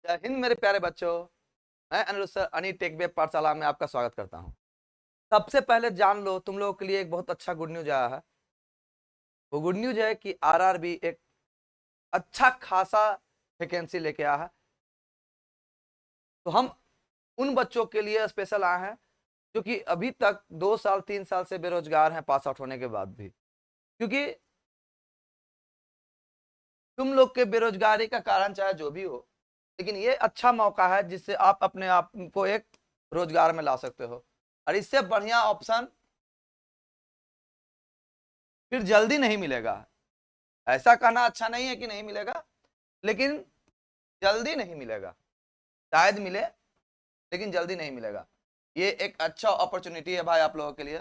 जय हिंद मेरे प्यारे बच्चों। मैं अनिरुद्ध सर अनी टेक वेब पाठशाला में आपका स्वागत करता हूं। सबसे पहले जान लो, तुम लोगों के लिए एक बहुत अच्छा गुड न्यूज आया है। वो गुड न्यूज है कि आरआरबी एक अच्छा खासा वैकेंसी लेके आया है। तो हम उन बच्चों के लिए स्पेशल आए हैं जो कि अभी तक 2 साल 3 साल से बेरोजगार हैं पास आउट होने के बाद भी, क्योंकि तुम लोग के बेरोजगारी का कारण चाहे जो भी हो, लेकिन ये अच्छा मौका है जिससे आप अपने आप को एक रोजगार में ला सकते हो। और इससे बढ़िया ऑप्शन फिर जल्दी नहीं मिलेगा। ऐसा कहना अच्छा नहीं है कि नहीं मिलेगा, लेकिन जल्दी नहीं मिलेगा। शायद मिले, लेकिन जल्दी नहीं मिलेगा। ये एक अच्छा अपॉर्चुनिटी है भाई आप लोगों के लिए।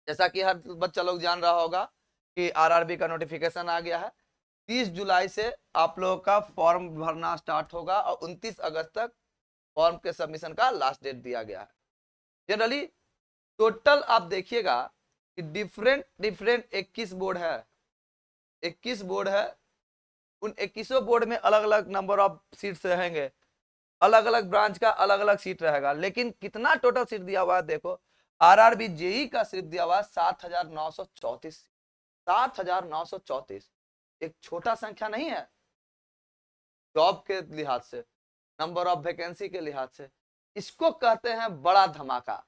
जैसा कि हर बच्चा लोग जान रहा होगा कि आरआरबी का नोटिफिकेशन आ गया है। 30 जुलाई से आप लोगों का फॉर्म भरना स्टार्ट होगा और 29 अगस्त तक फॉर्म के सबमिशन का लास्ट डेट दिया गया है। जनरली टोटल आप देखिएगा कि डिफरेंट डिफरेंट 21 बोर्ड है। 21 बोर्ड है। उन 21 बोर्ड में अलग अलग नंबर ऑफ सीट्स रहेंगे, अलग अलग ब्रांच का अलग अलग सीट रहेगा। लेकिन कितना टोटल सीट दिया हुआ है देखो। आरआरबी जेई का सीट दिया हुआ है 7,934। 7,934 एक छोटा संख्या नहीं है। जॉब के लिहाज से, नंबर ऑफ वैकेंसी के लिहाज से इसको कहते हैं बड़ा धमाका।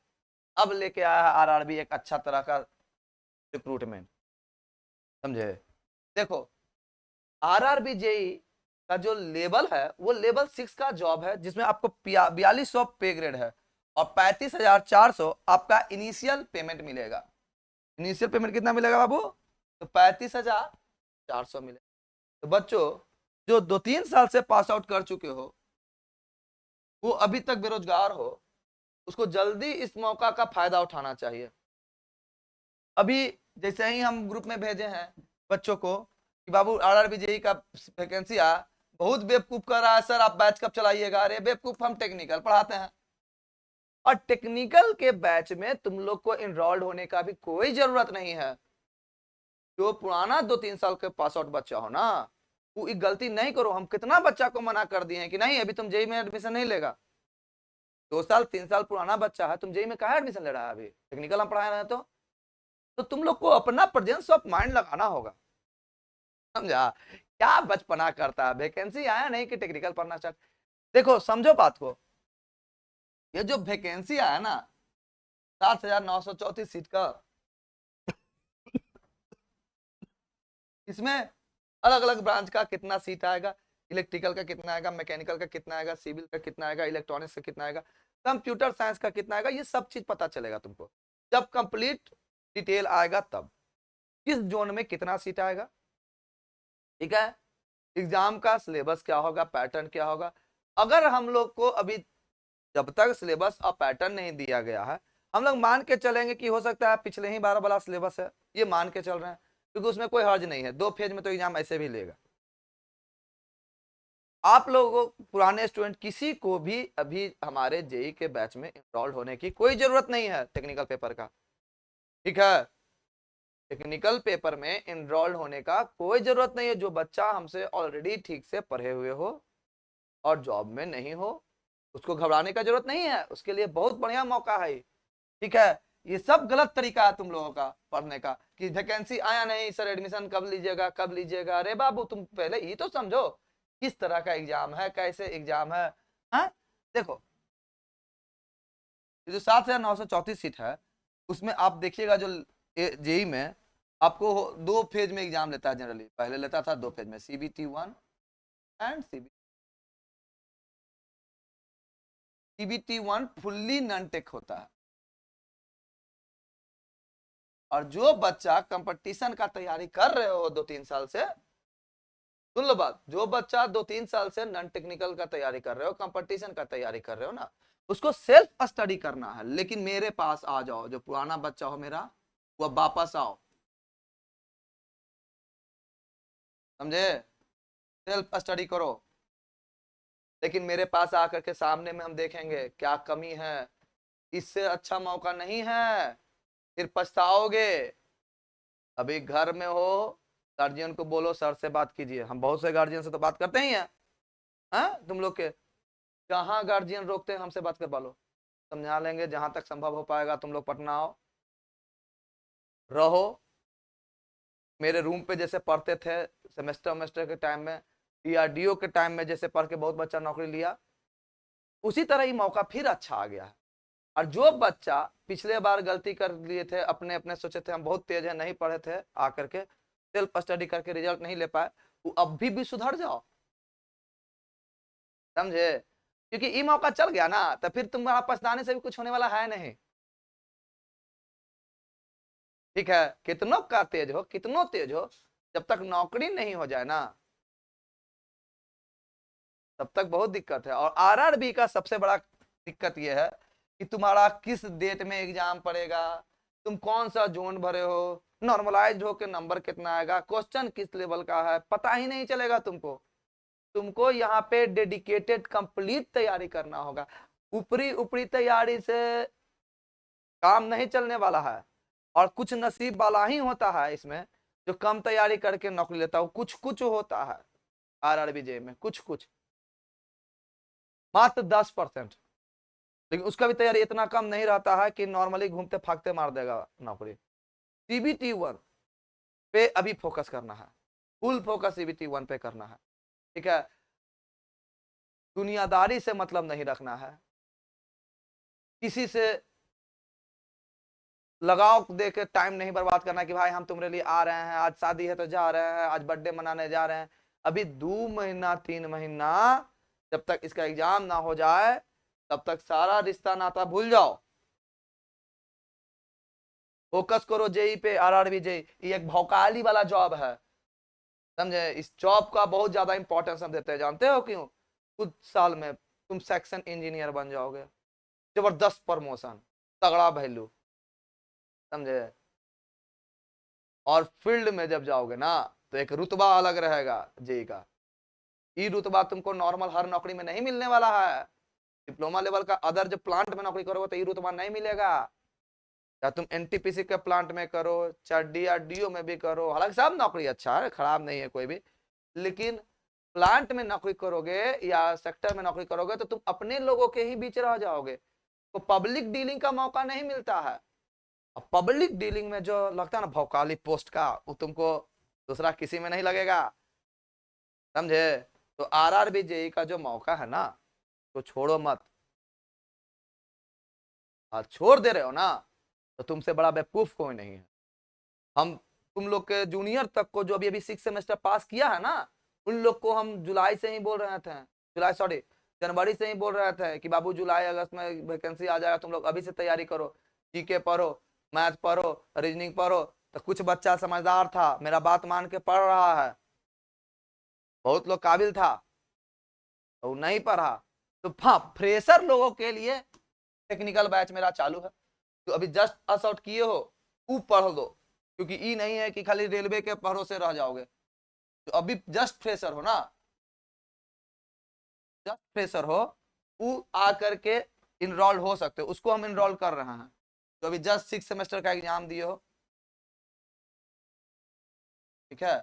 अब लेके आया है आरआरबी एक अच्छा तरह का रिक्रूटमेंट, समझे। देखो, आरआरबी जेई का जो लेवल है वो लेवल 6 का जॉब है, जिसमें आपको 4200 पे ग्रेड है और 35,400 आपका इनिशियल पेमेंट मिलेगा। इनिशियल पेमेंट कितना मिलेगा बाबू? तो 35,400 मिलेगा। तो बच्चों जो 2-3 साल से पास आउट कर चुके हो, वो अभी तक बेरोजगार हो, उसको जल्दी इस मौका का फायदा उठाना चाहिए। अभी जैसे ही हम ग्रुप में भेजे हैं बच्चों को कि बाबू आरआरबी जेई का वैकेंसी आ, बहुत बेवकूफ कर रहा है सर, आप बैच कब चलाइएगा। अरे बेवकूफ, हम टेक्निकल पढ़ाते हैं और टेक्निकल के बैच में तुम लोग को इनरोल्ड होने का भी कोई जरूरत नहीं है। जो पुराना 2-3 साल के पास आउट बच्चा हो ना, वो एक गलती नहीं करो। हम कितना बच्चा को मना कर दिए हैं कि नहीं अभी तुम जेई में एडमिशन नहीं लेगा। 2 साल 3 साल पुराना बच्चा है, तुम जेई में कहा एडमिशन ले रहा है? अभी टेक्निकल हम पढ़ा रहे हैं तो तुम लोग को अपना प्रेजेंस ऑफ माइंड लगाना होगा, समझा। क्या बचपना करता है, वैकेंसी आया नहीं कि टेक्निकल पढ़ना स्टार्ट। देखो समझो बात को, ये जो वैकेंसी आया ना 7,934 सीट का, इसमें अलग अलग ब्रांच का कितना सीट आएगा, इलेक्ट्रिकल का कितना आएगा, मैकेनिकल का कितना आएगा, सिविल का कितना आएगा, इलेक्ट्रॉनिक्स का कितना आएगा, कंप्यूटर साइंस का कितना आएगा, ये सब चीज पता चलेगा तुमको जब कंप्लीट डिटेल आएगा तब। किस जोन में कितना सीट आएगा, ठीक है। एग्जाम का सिलेबस क्या होगा, पैटर्न क्या होगा। अगर हम लोग को अभी जब तक सिलेबस और पैटर्न नहीं दिया गया है, हम लोग मान के चलेंगे कि हो सकता है पिछले ही 12 वाला सिलेबस है, ये मान के चल रहे हैं, क्योंकि उसमें कोई हर्ज नहीं है। 2 फेज में तो एग्जाम ऐसे भी लेगा। आप लोगों को पुराने स्टूडेंट किसी को भी अभी हमारे जेई के बैच में इनरोल्ड होने की कोई जरूरत नहीं है टेक्निकल पेपर का, ठीक है। टेक्निकल पेपर में इनरोल्ड होने का कोई जरूरत नहीं है। जो बच्चा हमसे ऑलरेडी ठीक से पढ़े हुए हो और जॉब में नहीं हो, उसको घबराने का जरूरत नहीं है। उसके लिए बहुत बढ़िया मौका है, ठीक है। ये सब गलत तरीका है तुम लोगों का पढ़ने का कि वैकेंसी आया नहीं सर, एडमिशन कब लीजिएगा कब लीजिएगा। अरे बाबू तुम पहले ये तो समझो किस तरह का एग्जाम है, कैसे एग्जाम है। हाँ देखो, ये जो 7,934 सीट है उसमें आप देखिएगा जो जेई में आपको 2 फेज में एग्जाम लेता है। जनरली पहले लेता था 2 फेज में, CBT 1 and CBT 1 fully non tech होता है। और जो बच्चा कंपटीशन का तैयारी कर रहे हो 2-3 साल से, सुन लो बात, जो बच्चा 2-3 साल से नॉन टेक्निकल का तैयारी कर रहे हो, कंपटीशन का तैयारी कर रहे हो ना, उसको सेल्फ स्टडी करना है। लेकिन मेरे पास आ जाओ, जो पुराना बच्चा हो मेरा, वो वापस आओ, समझे। सेल्फ स्टडी करो, लेकिन मेरे पास आकर के सामने में हम देखेंगे क्या कमी है। इससे अच्छा मौका नहीं है, फिर पछताओगे। अभी घर में हो, गार्जियन को बोलो सर से बात कीजिए। हम बहुत से गार्जियन से तो बात करते ही हैं, तुम लोग के जहां गार्जियन रोकते हैं हमसे बात करवा लो, समझा लेंगे जहां तक संभव हो पाएगा। तुम लोग पटना आओ, रहो मेरे रूम पे, जैसे पढ़ते थे सेमेस्टर के टाइम में, DRDO के टाइम में जैसे पढ़ के बहुत बच्चा नौकरी लिया, उसी तरह ही मौका फिर अच्छा आ गया है। और जो बच्चा पिछले बार गलती कर लिए थे, अपने अपने सोचे थे हम बहुत तेज है, नहीं पढ़े थे, आकर के सेल्फ स्टडी करके रिजल्ट नहीं ले पाए, वो अभी भी सुधर जाओ, समझे? क्योंकि ये मौका चल गया ना, तो फिर तुम्हारा पछताने से भी कुछ होने वाला है नहीं। ठीक है, कितनों का तेज हो, कितनों तेज हो, जब तक नौकरी नहीं हो जाए ना, तब तक बहुत दिक्कत है। और RRB का सबसे बड़ा दिक्कत यह है कि तुम्हारा किस डेट में एग्जाम पड़ेगा, तुम कौन सा जोन भरे हो, नॉर्मलाइज हो के नंबर कितना आएगा, क्वेश्चन किस लेवल का है, पता ही नहीं चलेगा तुमको। तुमको यहाँ पे डेडिकेटेड कंप्लीट तैयारी करना होगा। ऊपरी ऊपरी तैयारी से काम नहीं चलने वाला है। और कुछ नसीब वाला ही होता है इसमें जो कम तैयारी करके नौकरी लेता है, कुछ कुछ होता है RRBJ में, कुछ कुछ, मात्र 10%। लेकिन उसका भी तैयारी इतना कम नहीं रहता है कि नॉर्मली घूमते भागते मार देगा नौकरी। CBT1 पे अभी फोकस करना है, फुल फोकस CBT1 पे करना है। ठीक है, दुनियादारी से मतलब नहीं रखना है, किसी से लगाव दे के टाइम नहीं बर्बाद करना कि भाई हम तुम्हारे लिए आ रहे हैं, आज शादी है तो जा रहे हैं, आज बर्थडे मनाने जा रहे हैं। अभी 2 महीना 3 महीना जब तक इसका एग्जाम ना हो जाए, तब तक सारा रिश्ता नाता भूल जाओ। फोकस करो JEE पे, RRB JEE, ये एक भौकाली वाला जॉब है, समझे? इस जॉब का बहुत ज्यादा इंपॉर्टेंस हम देते हैं, जानते हो क्यों? कुछ साल में तुम सेक्शन इंजीनियर बन जाओगे, जबरदस्त प्रमोशन, तगड़ा वैल्यू, समझे? और फील्ड में जब जाओगे ना, तो एक रुतबा अलग रहेगा JEE का। ये रुतबा तुमको नॉर्मल हर नौकरी में नहीं मिलने वाला है। डिप्लोमा लेवल का अदर जो प्लांट में नौकरी करोगे तो ये रुतबा नहीं मिलेगा। या तुम NTPC के प्लांट में करो, चाहे DRDO में भी करो, हालांकि सब नौकरी अच्छा है, खराब नहीं है कोई भी, लेकिन प्लांट में नौकरी करोगे या सेक्टर में नौकरी करोगे तो तुम अपने लोगों के ही बीच रह जाओगे, तो पब्लिक डीलिंग का मौका नहीं मिलता है। अब पब्लिक डीलिंग में जो लगता है ना भौकाली पोस्ट का, वो तुमको दूसरा किसी में नहीं लगेगा, समझे? तो RRB JEE का जो मौका है ना, तो छोड़ो मत। छोड़ दे रहे हो ना, तो तुमसे बड़ा बेवकूफ कोई नहीं है। हम तुम लोग के जूनियर तक को जो अभी अभी 6 सेमेस्टर पास किया है ना, उन लोग को हम जुलाई से ही बोल रहे थे, जुलाई सॉरी जनवरी से ही बोल रहे थे कि बाबू जुलाई अगस्त में वैकेंसी आ जाएगा, तुम लोग अभी से तैयारी करो, GK पढ़ो, मैथ पढ़ो, रीजनिंग पढ़ो। तो कुछ बच्चा समझदार था, मेरा बात मान के पढ़ रहा है, बहुत लोग काबिल था तो नहीं पढ़ा। तो हाँ, फ्रेशर लोगों के लिए टेक्निकल बैच मेरा चालू है, तो अभी जस्ट पास आउट किए हो वो पढ़ दो, क्योंकि ये नहीं है कि खाली रेलवे के भरोसे रह जाओगे। तो अभी जस्ट फ्रेशर हो ना, जस्ट फ्रेशर हो, वो आकर के इनरोल हो सकते हो, उसको हम इनरोल कर रहे हैं। तो अभी जस्ट 6 सेमेस्टर का एग्जाम दिए हो, ठीक है?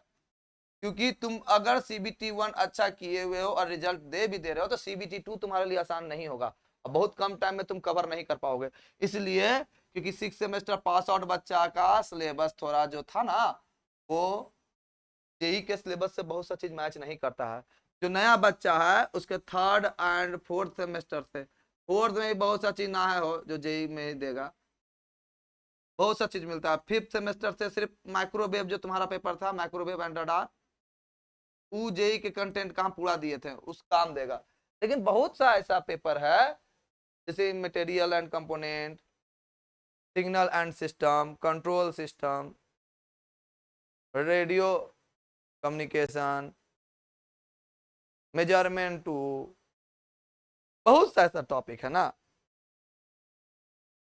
क्योंकि तुम अगर CBT1 अच्छा किए हुए हो और रिजल्ट दे भी दे रहे हो, तो CBT2 तुम्हारे लिए आसान नहीं होगा, और बहुत कम टाइम में तुम कवर नहीं कर पाओगे। इसलिए क्योंकि 6 सेमेस्टर पास आउट बच्चा का सिलेबस थोड़ा जो था ना, वो JEE के सिलेबस से बहुत सा चीज मैच नहीं करता है। जो नया बच्चा है उसके 3rd एंड 4th सेमेस्टर से, 4th में भी बहुत सा चीज ना है हो जो JEE में ही देगा, बहुत सा चीज मिलता है। 5th सेमेस्टर से सिर्फ माइक्रोवेव जो तुम्हारा पेपर था, माइक्रोवेव एंड रडार, वो JEE के कंटेंट कहाँ पूरा दिए थे, उस काम देगा। लेकिन बहुत सा ऐसा पेपर है जैसे material and component, signal and system, control system, radio communication, measurement too, बहुत सा ऐसा टॉपिक है ना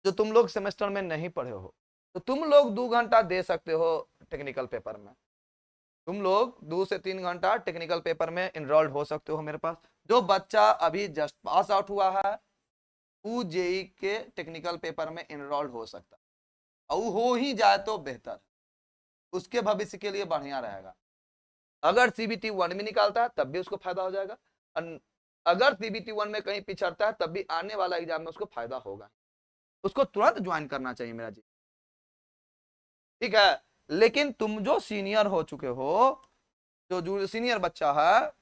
जो तुम लोग सेमेस्टर में नहीं पढ़े हो। तो तुम लोग 2 घंटा दे सकते हो टेक्निकल पेपर में, तुम लोग 2 से 3 घंटा टेक्निकल पेपर में इनरोल्ड हो सकते हो मेरे पास। जो बच्चा अभी जस्ट पास आउट हुआ है वो JEE के टेक्निकल पेपर में इनरोल्ड हो सकता है, और हो ही जाए तो बेहतर, उसके भविष्य के लिए बढ़िया रहेगा। अगर CBT1 में निकालता है तब भी उसको फायदा हो जाएगा, और अगर सीबीटी 1 में कहीं पिछड़ता है तब भी आने वाला एग्जाम में उसको फायदा होगा, उसको तुरंत ज्वाइन करना चाहिए मेरा जी, ठीक है। लेकिन तुम जो सीनियर हो चुके हो, जो सीनियर बच्चा है,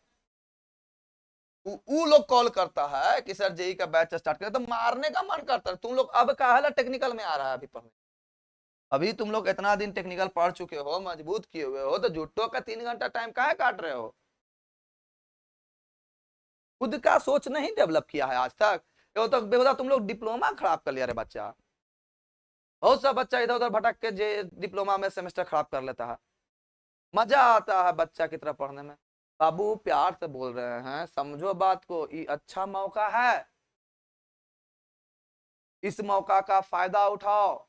वो लोग कॉल करता है कि सर जेई का बैच स्टार्ट करें, तो मारने का मन करता है। तुम लोग अब काहे ला टेक्निकल में आ रहा है अभी पढ़ने? अभी तुम लोग इतना दिन टेक्निकल पढ़ चुके हो, मजबूत किए हुए हो, तो जुट्टो का 3 घंटा टाइम काहे काट रहे हो? खुद का सोच नहीं डेवलप किया है आज तक। ये तो बेहुदा तुम लोग डिप्लोमा खराब कर लिया रे बच्चा। बहुत सा बच्चा इधर उधर भटक के जे डिप्लोमा में सेमेस्टर खराब कर लेता है। मजा आता है बच्चा की तरह पढ़ने में। बाबू प्यार से बोल रहे हैं, समझो बात को, ये अच्छा मौका है, इस मौका का फायदा उठाओ,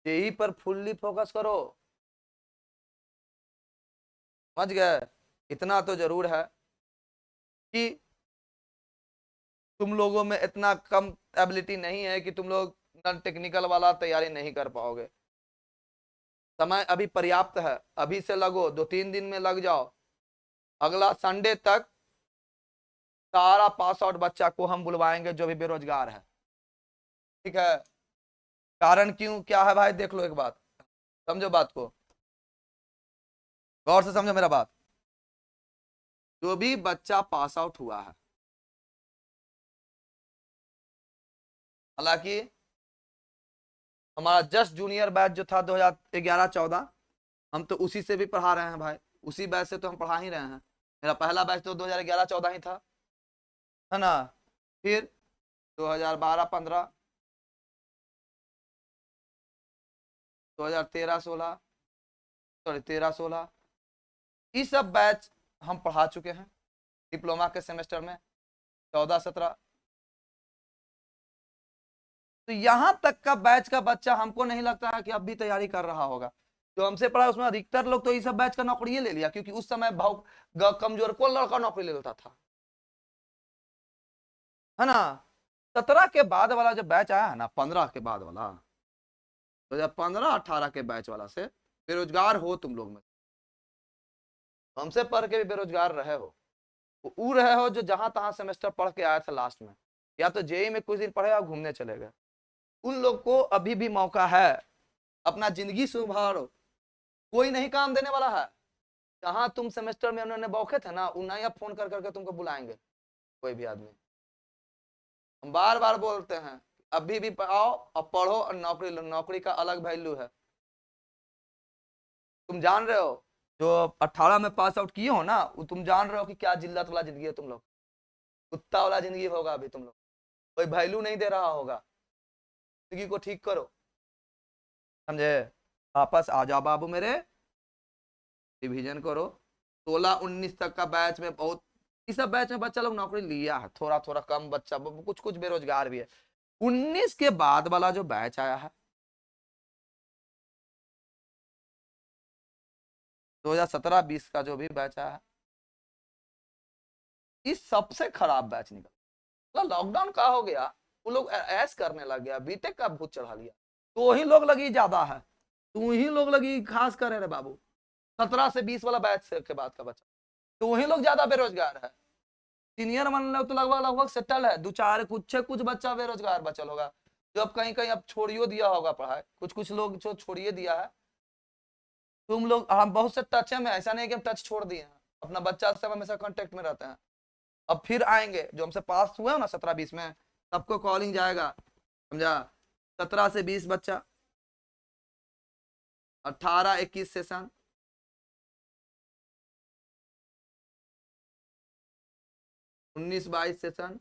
यही पर फुल्ली फोकस करो, समझ गए? इतना तो जरूर है कि तुम लोगों में इतना कम एबिलिटी नहीं है कि तुम लोग नॉन टेक्निकल वाला तैयारी नहीं कर पाओगे। समय अभी पर्याप्त है, अभी से लगो, 2-3 दिन में लग जाओ। अगला संडे तक सारा पास आउट बच्चा को हम बुलवाएंगे जो भी बेरोजगार है, ठीक है। कारण क्यों क्या है भाई, देख लो एक बात, समझो बात को, गौर से समझो मेरा बात। जो भी बच्चा पास आउट हुआ है, हालांकि हमारा जस्ट जूनियर बैच जो था 2011-14, हम तो उसी से भी पढ़ा रहे हैं भाई, उसी बैच से तो हम पढ़ा ही रहे हैं। मेरा पहला बैच तो 2011-14 ही था, है ना। फिर 2012-15, 2013-16, सॉरी 13-16, ये सब बैच हम पढ़ा चुके हैं डिप्लोमा के सेमेस्टर में, 14-17। तो यहां तक का बैच का बच्चा हमको नहीं लगता है कि अब भी तैयारी कर रहा होगा। जो हमसे पढ़ा उसमें अधिकतर लोग तो इस सब बैच का नौकरी ले लिया, क्योंकि उस समय भाव कमजोर को लड़का नौकरी ले लेता था, है ना। 17 के बाद वाला जो बैच आया है ना, 15 के बाद वाला, 2015-18 के बैच वाला से बेरोजगार हो तुम लोग में, हमसे पढ़ के भी बेरोजगार रहे हो, वो रहे हो जो जहां तहां सेमेस्टर पढ़ के आए थे लास्ट में, या तो जेई में कुछ दिन पढ़े और घूमने चले गए। उन लोग को अभी भी मौका है, अपना जिंदगी सुधारो, कोई नहीं काम देने वाला है। जहां तुम सेमेस्टर में उन्होंने बौखे थे ना, उन्हें फोन कर करके तुमको बुलाएंगे कोई भी आदमी। हम बार बार बोलते हैं, अभी भी आओ और पढ़ो, और नौकरी लो, नौकरी का अलग वैल्यू है। तुम जान रहे हो, जो 18 में पास आउट किए हो ना, वो तुम जान रहे हो कि क्या जिल्लत वाला जिंदगी है तुम लोग, कुत्ता वाला जिंदगी होगा अभी तुम लोग, कोई वैल्यू नहीं दे रहा होगा। जिंदगी को ठीक करो, समझे? वापस आ जाओ बाबू मेरे, रिवीजन करो। 16-19 तक का बैच में बहुत, इस सब बैच में बच्चा लोग नौकरी लिया है, थोड़ा थोड़ा कम बच्चा, कुछ कुछ बेरोजगार भी है। 19 के बाद वाला जो बैच आया है, 2017-20 का जो भी बैच आया है, इस सबसे खराब बैच निकला। लॉकडाउन का हो गया, वो लोग ऐस करने लग गया, बीटेक का भूत चढ़ा लिया, तो ही लोग लगी ज्यादा है, तू ही लोग लगी खास करे रे बाबू। 17 से 20 वाला बैच के बाद का बच्चा, तो वही लोग ज्यादा बेरोजगार है। सीनियर मान लो तो लगभग लगभग सेटल है, दो चार कुछ कुछ बच्चा बेरोजगार बचल होगा, जो अब कहीं कहीं अब छोड़ियो दिया होगा पढ़ाई, कुछ कुछ लोग जो छोड़िए दिया है। तुम लोग, हम बहुत से टच में, ऐसा नहीं कि हम टच छोड़ दिए हैं, अपना बच्चा से हमेशा कांटेक्ट में रहते हैं। अब फिर आएंगे जो हमसे पास हुए हो ना 17-20 में, सबको कॉलिंग जाएगा, समझा। 17 से 20 बच्चा, 18-21 सेशन, 19-22 सेशन,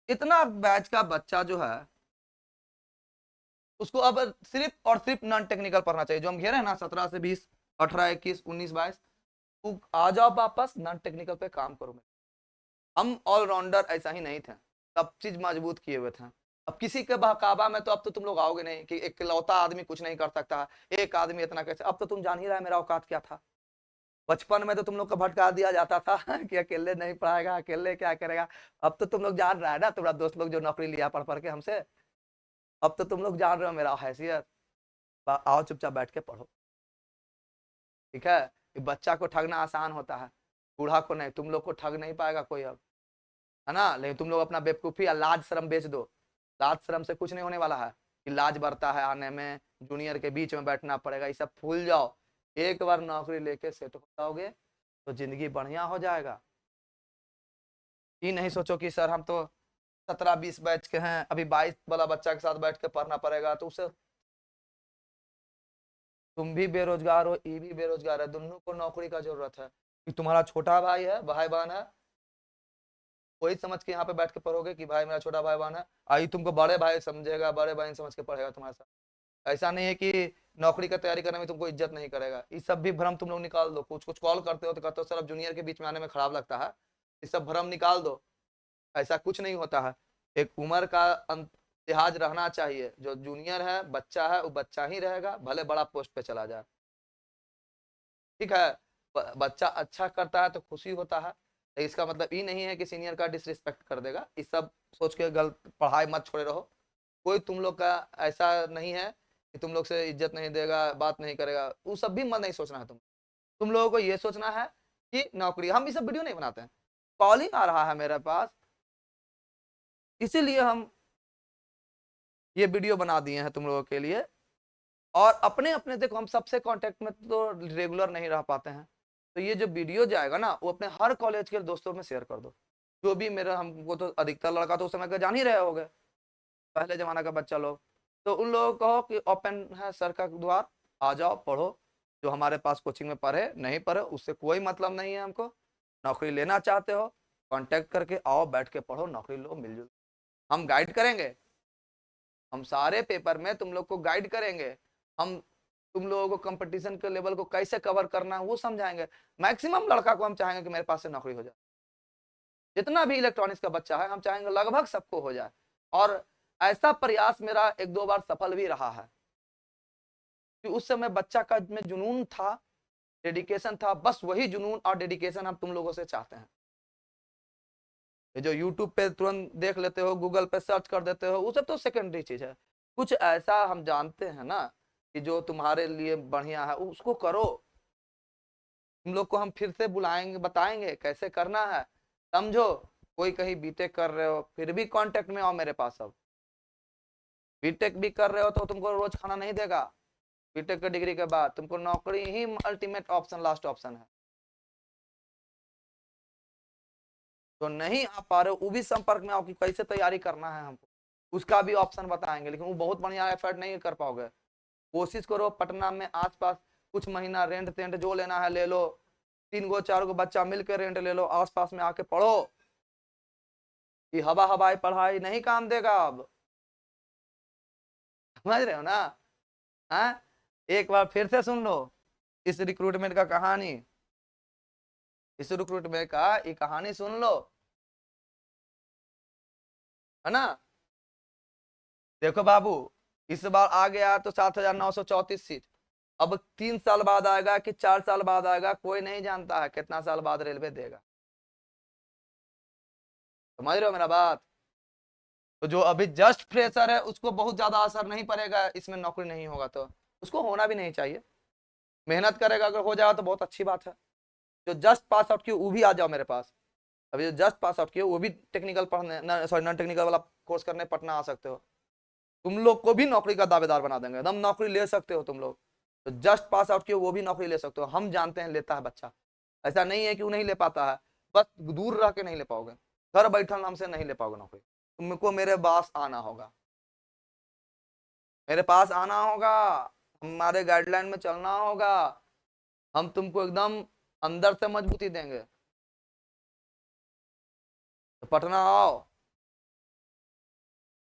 इतना बैच का बच्चा जो है, उसको अब सिर्फ और सिर्फ नॉन टेक्निकल पढ़ना चाहिए। जो हम घेरे हैं ना 17 से 20, 18-21, 19-22, आ जाओ वापस नॉन टेक्निकल पे काम करो। हम ऑलराउंडर ऐसा ही नहीं थे, सब चीज मजबूत किए हुए थे। अब किसी के बहकावा में तो अब तो तुम लोग आओगे नहीं कि एक लौता आदमी कुछ नहीं कर सकता, एक आदमी इतना कैसे। अब तो तुम जान ही रहा है मेरा औकात क्या था। बचपन में तो तुम लोग को भटका दिया जाता था कि अकेले नहीं पढ़ाएगा, अकेले क्या करेगा। अब तो तुम लोग जान रहा है ना, तुम्हारा दोस्त लोग जो नौकरी लिया पढ़ पढ़ के हमसे, अब तो तुम लोग जान रहे हो मेरा हैसियत। आओ चुपचाप बैठ के पढ़ो, ठीक है। बच्चा को ठगना आसान होता है, बूढ़ा को नहीं, तुम लोग को ठग नहीं पाएगा कोई अब, है ना। लेकिन तुम लोग अपना बेवकूफी या लाज शर्म बेच दो। लाज शर्म से कुछ नहीं होने वाला है, कि लाज बढ़ता है आने में, जूनियर के बीच में बैठना पड़ेगा, ये सब भूल जाओ। एक बार नौकरी लेके सेट हो जाओगे तो जिंदगी बढ़िया हो जाएगा। ये नहीं सोचो कि सर हम तो 17-20 बैच के हैं, अभी 22 वाला बच्चा के साथ बैठ के पढ़ना पड़ेगा, तो उसे, तुम भी बेरोजगार हो, ये भी बेरोजगार है, दोनों को नौकरी का जरूरत है। कि तुम्हारा छोटा भाई है, भाई बहन है, वही समझ के यहाँ पे बैठ के पढ़ोगे कि भाई मेरा छोटा भाई बहन है, आई तुमको बड़े भाई समझेगा, बड़े बहन समझ के पढ़ेगा तुम्हारे साथ। ऐसा नहीं है कि नौकरी का तैयारी करने में तुमको इज्जत नहीं करेगा। ये सब भी भ्रम तुम लोग निकाल दो। कुछ कुछ कॉल करते हो तो कहते हो सर अब जूनियर के बीच में आने में खराब लगता है, ये सब भ्रम निकाल दो। ऐसा कुछ नहीं होता है। एक उम्र का लिहाज रहना चाहिए, जो जूनियर है बच्चा है वो बच्चा ही रहेगा, भले बड़ा पोस्ट पे चला जाए, ठीक है। बच्चा अच्छा करता है तो खुशी होता है, तो इसका मतलब ये नहीं है कि सीनियर का डिसरिस्पेक्ट कर देगा। इस सब सोच के गलत पढ़ाई मत छोड़े रहो। कोई तुम लोग का ऐसा नहीं है कि तुम लोग से इज्जत नहीं देगा, बात नहीं करेगा, वो सब भी मत नहीं सोचना है। तुम लोगों को ये सोचना है कि नौकरी, हम ये सब वीडियो नहीं बनाते हैं, कॉलिंग आ रहा है मेरे पास, इसीलिए हम ये वीडियो बना दिए हैं तुम लोगों के लिए। और अपने अपने देखो, हम सबसे कांटेक्ट में तो रेगुलर नहीं रह पाते हैं, तो ये जो वीडियो जाएगा ना वो अपने हर कॉलेज के दोस्तों में शेयर कर दो। जो भी मेरा, हमको तो अधिकतर लड़का तो उस समय का जान ही रहे होगे, पहले जमाना का बच्चा लोग, तो उन लोगों को कहो कि ओपन है सर का द्वार, आ जाओ पढ़ो। जो हमारे पास कोचिंग में पढ़े नहीं पढ़े उससे कोई मतलब नहीं है हमको। नौकरी लेना चाहते हो कांटेक्ट करके आओ, बैठ के पढ़ो, नौकरी लो मिलजुल। हम गाइड करेंगे, हम सारे पेपर में तुम लोग को गाइड करेंगे। हम तुम लोगों को कंपटीशन के लेवल को कैसे कवर करना है वो समझाएंगे। मैक्सिमम लड़का को हम चाहेंगे कि मेरे पास से नौकरी हो जाए। जितना भी इलेक्ट्रॉनिक्स का बच्चा है हम चाहेंगे लगभग सबको हो जाए। और ऐसा प्रयास मेरा 1-2 बार सफल भी रहा है, कि उस समय बच्चा का में जुनून था, डेडिकेशन था, बस वही जुनून और डेडिकेशन हम तुम लोगों से चाहते हैं। ये जो यूट्यूब पे तुरंत देख लेते हो, गूगल पे सर्च कर देते हो, वो सब तो सेकेंडरी चीज है। कुछ ऐसा हम जानते हैं ना कि जो तुम्हारे लिए बढ़िया है उसको करो। तुम लोग को हम फिर से बुलाएंगे, बताएंगे कैसे करना है, समझो। कोई कहीं बीटेक कर रहे हो फिर भी कांटेक्ट में आओ मेरे पास। अब बीटेक भी कर रहे हो तो तुमको रोज खाना नहीं देगा। बीटेक की डिग्री के बाद तुमको नौकरी ही अल्टीमेट ऑप्शन, लास्ट ऑप्शन है। तो नहीं आ पा रहे हो, वो भी संपर्क में आओ कि कैसे तैयारी करना है हमको, उसका भी ऑप्शन बताएंगे। लेकिन वो बहुत बढ़िया एफर्ट नहीं कर पाओगे। कोशिश करो पटना में आसपास कुछ महीना रेंट टेंट जो लेना है ले लो, 3-4 बच्चा मिलकर रेंट ले लो, आसपास में आके पढ़ो। ये हवा हवाई पढ़ाई नहीं काम देगा अब, समझ रहे हो ना। हाँ, एक बार फिर से सुन लो इस रिक्रूटमेंट का कहानी, इस रिक्रूटमेंट का ये कहानी सुन लो, है ना। देखो बाबू, इस बार आ गया तो 7,934 सीट। अब 3 साल बाद आएगा कि 4 साल बाद आएगा कोई नहीं जानता है, कितना साल बाद रेलवे देगा, समझ रहे हो मेरा बात। तो जो अभी जस्ट फ्रेशर है उसको बहुत ज्यादा असर नहीं पड़ेगा, इसमें नौकरी नहीं होगा तो उसको होना भी नहीं चाहिए। मेहनत करेगा, अगर हो जाएगा तो बहुत अच्छी बात है। जो जस्ट पास आउट किए वो भी आ जाओ मेरे पास। अभी जो जस्ट पास आउट किए वो भी टेक्निकल पढ़ने, सॉरी नॉन टेक्निकल वाला कोर्स करने पटना आ सकते हो। तुम लोग को भी नौकरी का दावेदार बना देंगे, एकदम नौकरी ले सकते हो तुम लोग। तो जस्ट पास आउट किए वो भी नौकरी ले सकते हो, हम जानते हैं लेता है बच्चा। ऐसा नहीं है कि वो नहीं ले पाता है, बस दूर रह के नहीं ले पाओगे, घर बैठल हमसे नहीं ले पाओगे नौकरी। तुमको मेरे पास आना होगा, मेरे पास आना होगा, हमारे गाइडलाइन में चलना होगा। हम तुमको एकदम अंदर से मजबूती देंगे। तो पटना आओ,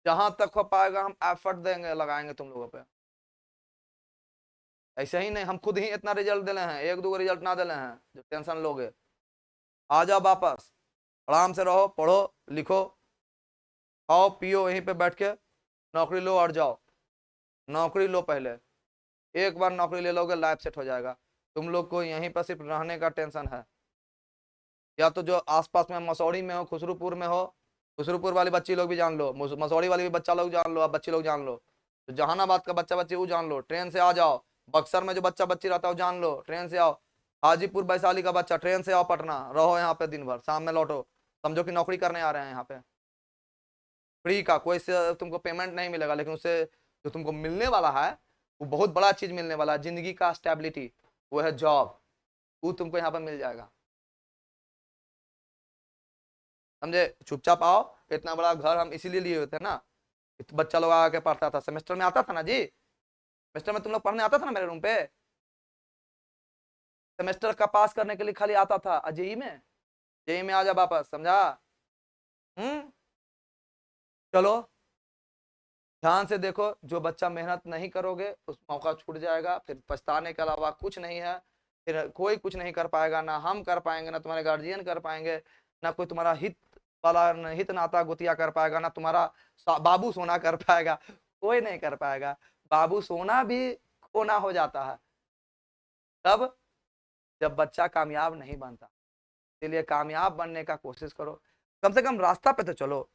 जहां तक हो पाएगा हम एफर्ट देंगे, लगाएंगे तुम लोगों पे। ऐसे ही नहीं, हम खुद ही इतना रिजल्ट दिले हैं, 1-2 रिजल्ट ना दिले हैं जो टेंशन लोगे। आ जाओ वापस, आराम से रहो, पढ़ो लिखो, खाओ पियो, यहीं पे बैठ के नौकरी लो और जाओ। नौकरी लो पहले, एक बार नौकरी ले लोगे लाइफ सेट हो जाएगा। तुम लोग को यहीं पर सिर्फ रहने का टेंशन है। या तो जो आसपास में मसौड़ी में हो, खुसरूपुर में हो, खुसरूपुर वाली बच्ची लोग भी जान लो, मसौड़ी वाली भी बच्चा लोग जान लो, अब बच्ची लोग जान लो। तो जहानाबाद का बच्चा बच्ची वो जान लो, ट्रेन से आ जाओ। बक्सर में जो बच्चा बच्ची रहता है वो जान लो, ट्रेन से आओ। हाजीपुर वैशाली का बच्चा ट्रेन से आओ पटना, रहो यहाँ पे दिन भर, शाम में लौटो, समझो कि नौकरी करने आ रहे हैं यहाँ पे। फ्री का कोई से तुमको पेमेंट नहीं मिलेगा, लेकिन उससे जो तुमको मिलने वाला है वो बहुत बड़ा चीज मिलने वाला है, जिंदगी का स्टेबिलिटी, वो है जॉब, वो तुमको यहाँ पे मिल जाएगा। समझे? चुपचाप आओ, इतना बड़ा घर हम इसीलिए लिए हुए थे ना, बच्चा लोग आके पढ़ता था, सेमेस्टर में आता था ना जी, सेमेस्टर में तुम लोग पढ़ने आता था ना मेरे रूम पे, सेमेस्टर का पास करने के लिए खाली आता था, जेई में, जेई में आ जा वापस, समझा? चलो ध्यान से देखो, जो बच्चा मेहनत नहीं करोगे उस मौका छूट जाएगा, फिर पछताने के अलावा कुछ नहीं है, फिर कोई कुछ नहीं कर पाएगा, ना हम कर पाएंगे, ना तुम्हारे गार्जियन कर पाएंगे, ना कोई तुम्हारा हित वाला हित नाता गुतिया कर पाएगा, ना तुम्हारा बाबू सोना कर पाएगा, कोई नहीं कर पाएगा। बाबू सोना भी खोना हो जाता है तब जब बच्चा कामयाब नहीं बनता। इसलिए कामयाब बनने का कोशिश करो, कम से कम रास्ता पे तो चलो,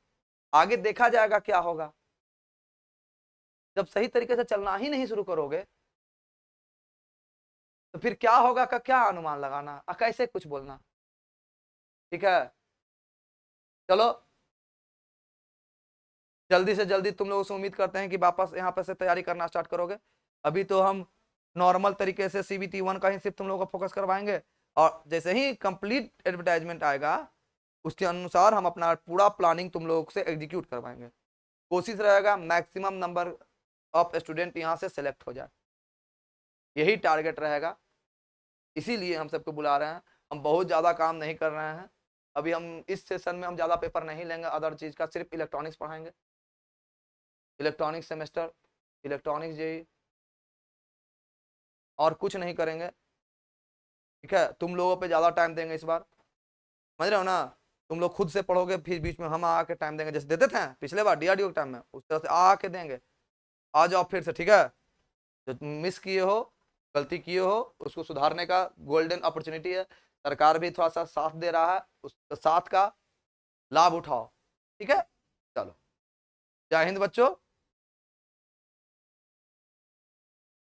आगे देखा जाएगा क्या होगा। जब सही तरीके से चलना ही नहीं शुरू करोगे तो फिर क्या होगा का क्या अनुमान लगाना, कैसे कुछ बोलना। ठीक है, चलो जल्दी से जल्दी तुम लोगों से उम्मीद करते हैं कि वापस यहाँ पे से तैयारी करना स्टार्ट करोगे। अभी तो हम नॉर्मल तरीके से CBT 1 का ही सिर्फ तुम लोगों को फोकस करवाएंगे, और जैसे ही कंप्लीट एडवर्टाइजमेंट आएगा उसके अनुसार हम अपना पूरा प्लानिंग तुम लोगों से एग्जीक्यूट करवाएंगे। कोशिश रहेगा मैक्सिमम नंबर ऑफ स्टूडेंट यहाँ से सेलेक्ट हो जाए, यही टारगेट रहेगा। इसीलिए हम सबको बुला रहे हैं, हम बहुत ज़्यादा काम नहीं कर रहे हैं अभी, हम इस सेशन में हम ज़्यादा पेपर नहीं लेंगे अदर चीज़ का, सिर्फ इलेक्ट्रॉनिक्स पढ़ाएंगे, इलेक्ट्रॉनिक्स सेमेस्टर, इलेक्ट्रॉनिक्स जेई, और कुछ नहीं करेंगे। ठीक है, तुम लोगों पे ज़्यादा टाइम देंगे इस बार, समझ रहे हो ना? तुम लोग खुद से पढ़ोगे, फिर बीच में हम आके टाइम देंगे, जैसे देते थे पिछले बार DRDO के टाइम में, उस तरह से आके देंगे। आ जाओ फिर से, ठीक है? जो मिस किए हो, गलती किए हो, उसको सुधारने का गोल्डन अपॉर्चुनिटी है, सरकार भी थोड़ा सा साथ दे रहा है, उस साथ का लाभ उठाओ। ठीक है, चलो, जय हिंद बच्चों।